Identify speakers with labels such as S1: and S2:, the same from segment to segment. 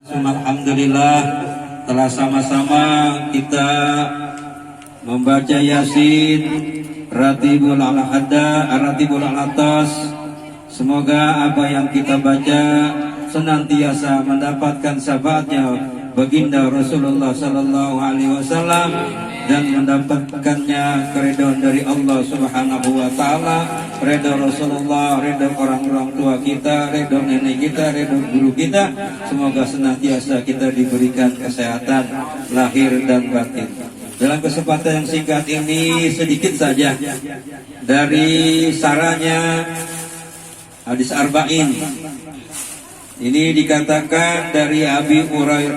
S1: Alhamdulillah telah sama-sama kita membaca Yasin, Ratibul Al-Hada, Ratibul Al-Atas. Semoga apa yang kita baca senantiasa mendapatkan syafaatnya baginda Rasulullah Sallallahu Alaihi Wasallam dan mendapatkannya keridhaan dari Allah Subhanahu Wa Taala, ridha Rasulullah, ridha orang-orang tua kita, ridha nenek kita, ridha guru kita. Semoga senantiasa kita diberikan kesehatan lahir dan batin. Dalam kesempatan yang singkat ini sedikit saja dari saranya hadis arba'in. Ini dikatakan dari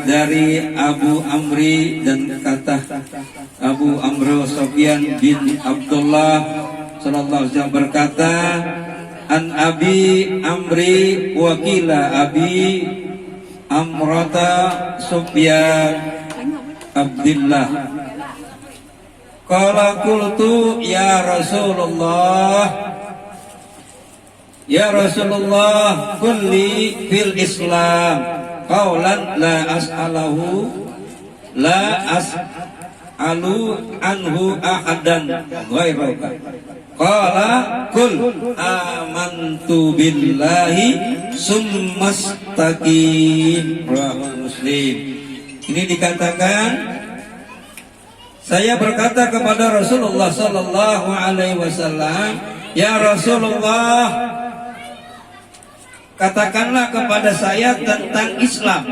S1: dari Abu Amri, dan kata Abu Amr Sofyan bin Abdullah sallallahu alaihi wasallam berkata, an Abi Amri wakila Abi Amrata Sofyan Abdullah qala qultu ya Rasulullah, ya Rasulullah, kulli fil Islam qaulan la as'alu anhu ahadan ghairaka. Qala kul amantu billahi summastaqim. Rawahu Muslim. Ini dikatakan, saya berkata kepada Rasulullah sallallahu alaihi wasallam, ya Rasulullah, katakanlah kepada saya tentang Islam.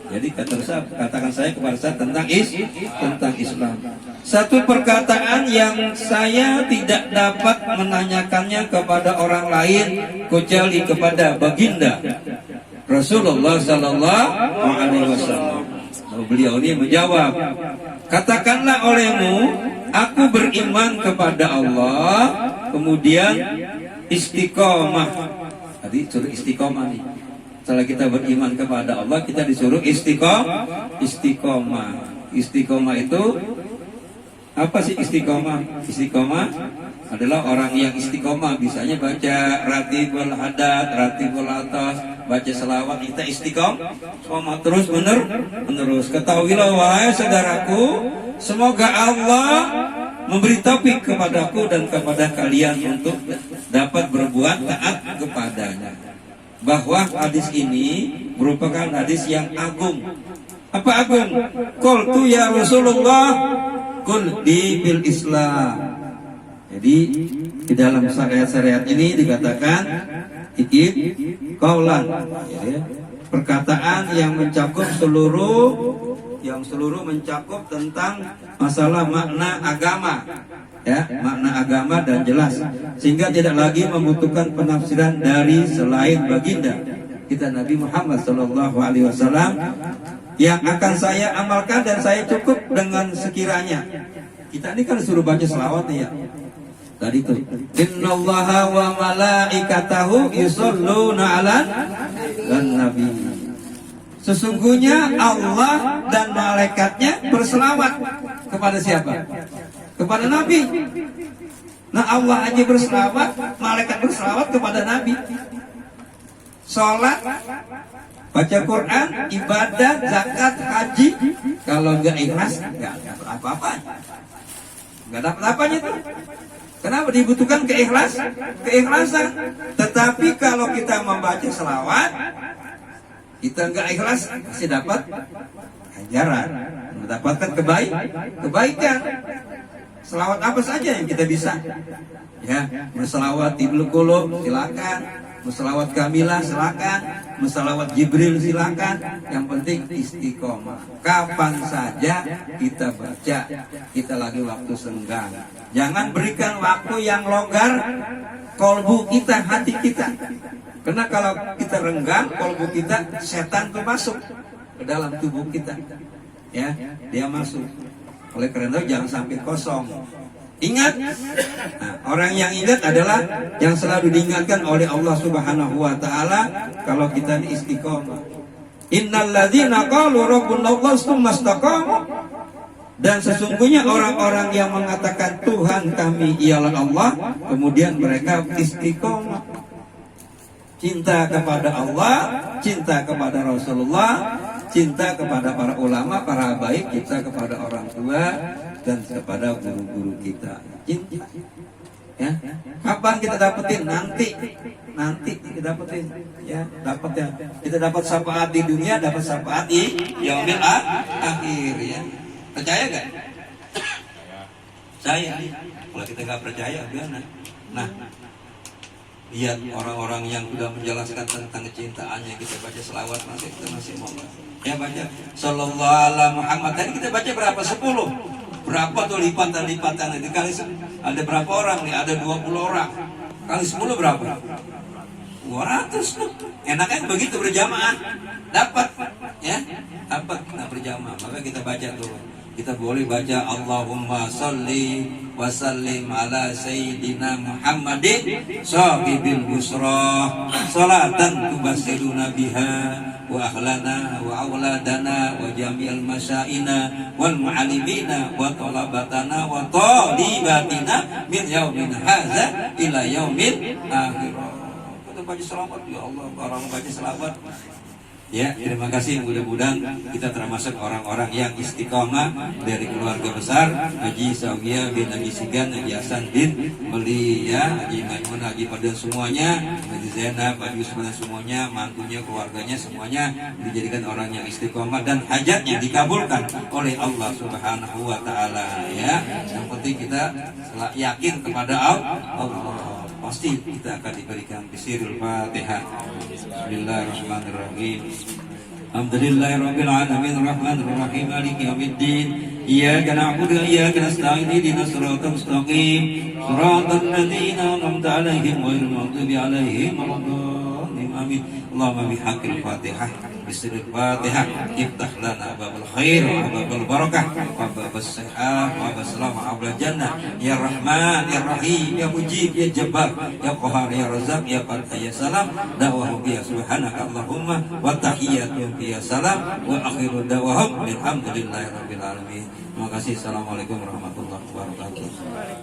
S1: Jadi katakan saya kepada saya tentang Islam. Satu perkataan yang saya tidak dapat menanyakannya kepada orang lain kecuali kepada baginda Rasulullah Sallallahu Alaihi Wasallam. Beliau ini menjawab, katakanlah olehmu, aku beriman kepada Allah, kemudian istiqomah. Tadi suruh istiqomah nih. Setelah kita beriman kepada Allah, kita disuruh istiqomah. Istiqomah itu apa sih istiqomah? Istiqomah adalah orang yang istiqomah, bisanya baca Ratibul Hadad, Ratibul Atas, baca selawat, kita istiqomah terus menerus. Ketahuilah wahai saudaraku, semoga Allah memberi taufik kepadaku dan kepada kalian untuk dapat berbuat taat kepadanya. Bahwa hadis ini merupakan hadis yang agung. Apa agung? Qultu ya Rasulullah, qul di bil Islam. Jadi di dalam syariat ini dikatakan ikib kaulan, ya, perkataan yang mencakup seluruh mencakup tentang masalah makna agama, ya, makna agama dan jelas, sehingga tidak lagi membutuhkan penafsiran dari selain baginda kita Nabi Muhammad Sallallahu Alaihi Wasallam, yang akan saya amalkan dan saya cukup dengan sekiranya. Kita ini kan suruh baca selawat nih ya. Tadi itu, innallaha wa malaikatahu yusholluna 'alan nabi. Sesungguhnya Allah dan malaikatnya berselawat kepada siapa? Kepada Nabi. Nah, Allah aja berselawat, malaikat berselawat kepada Nabi. Sholat, baca Quran, ibadah, zakat, haji, kalau nggak ikhlas, nggak dapat apa-apa. Nggak dapat apanya tuh. Kenapa dibutuhkan keikhlasan? Tetapi kalau kita membaca selawat, kita nggak ikhlas, pasti dapat ganjaran, mendapatkan kebaikan. Selawat apa saja yang kita bisa, ya, berselawat Ibnu Qulub silakan, berselawat Kamilah silakan, berselawat Jibril silakan. Yang penting istiqomah. Kapan saja kita baca, kita lagi waktu senggang. Jangan berikan waktu yang longgar kolbu kita, hati kita. Karena kalau kita renggang kolbu kita, setan tuh masuk ke dalam tubuh kita, ya, dia masuk. Oleh karena itu jangan sampai kosong. Ingat, nah, orang yang ingat adalah yang selalu diingatkan oleh Allah Subhanahu Wa Taala. Kalau kita ini istiqomah, innal ladzina qalu rabbuna Allah tsumma istaqamu, dan sesungguhnya orang-orang yang mengatakan Tuhan kami ialah Allah, kemudian mereka istiqomah. cinta kepada Allah, cinta kepada Rasulullah, cinta kepada para ulama, para habaib, cinta kepada orang tua dan kepada guru-guru kita. Cinta. Ya, kapan kita dapetin? Nanti kita dapetin. Ya, dapat ya. Kita dapat syafaat di dunia, dapat syafaat di yaumil akhir ya. Percaya gak? Saya. Kalau kita nggak percaya, gimana? Nah, lihat orang-orang yang sudah menjelaskan tentang kecintaannya, kita baca selawat kita masih mau. Ya baca sallallahu alaihi Muhammad. Tadi kita baca berapa? 10. Berapa tuh lipatan-lipatan itu kali ada berapa orang nih? Ada 20 orang. Kali 10 berapa? 200. Enak kan begitu berjamaah. Dapat ya? Dapat berjamaah. Maka kita baca tuh. Kita boleh baca Allahumma sholli wa sallim ala sayyidina Muhammadin sahibil busra salatan tubasiluna biha wa ahlana wa auladana wa jami'al masyaina wal mu'allimina wa talabatana wa talibatina min yaumin hadza ila yaumil akhir. Kita baca selawat ya Allah, orang baca selawat. Ya, terima kasih. Mudah-mudahan kita termasuk orang-orang yang istiqomah dari keluarga besar Haji Sawiyah bin Haji Sigan, Haji Hasan bin Meli, ya, Haji Maimun, Haji Padan semuanya, Haji Zainab, Haji Usman semuanya, mantunya, keluarganya semuanya dijadikan orang yang istiqomah dan hajatnya dikabulkan oleh Allah Subhanahu wa taala, ya. Yang penting kita yakin kepada Allah. Pasti kita akan diberikan bisirul Fatihah. Bismillahirrahmanirrahim. Alhamdulillahirabbil alamin arrahmanir rahim maliki yaumiddin. Iyyaka na'budu wa iyyaka nasta'in ihdinas siratal mustaqim. Shiratal ladzina an'amta 'alaihim ghairil maghdubi 'alaihim waladdallin. Amin. Allahumma bihaqqil Fatihah. Bismil Fatihah. Iftah lana babal khair wa babal barakah wa babas sihah wa basalam wa jannah. Ya Rahman, Ya Rahim, Ya Mujib, Ya Jabbar, Ya Qahar, Ya Razak, Ya Fatah, Ya Salam. Da'wahum biya subhanaka Allahumma wa tahiyyatuhum biya salam wa akhiru da'wahum alhamdulillahi rabbil alamin. Terima kasih. Assalamualaikum warahmatullahi wabarakatuh.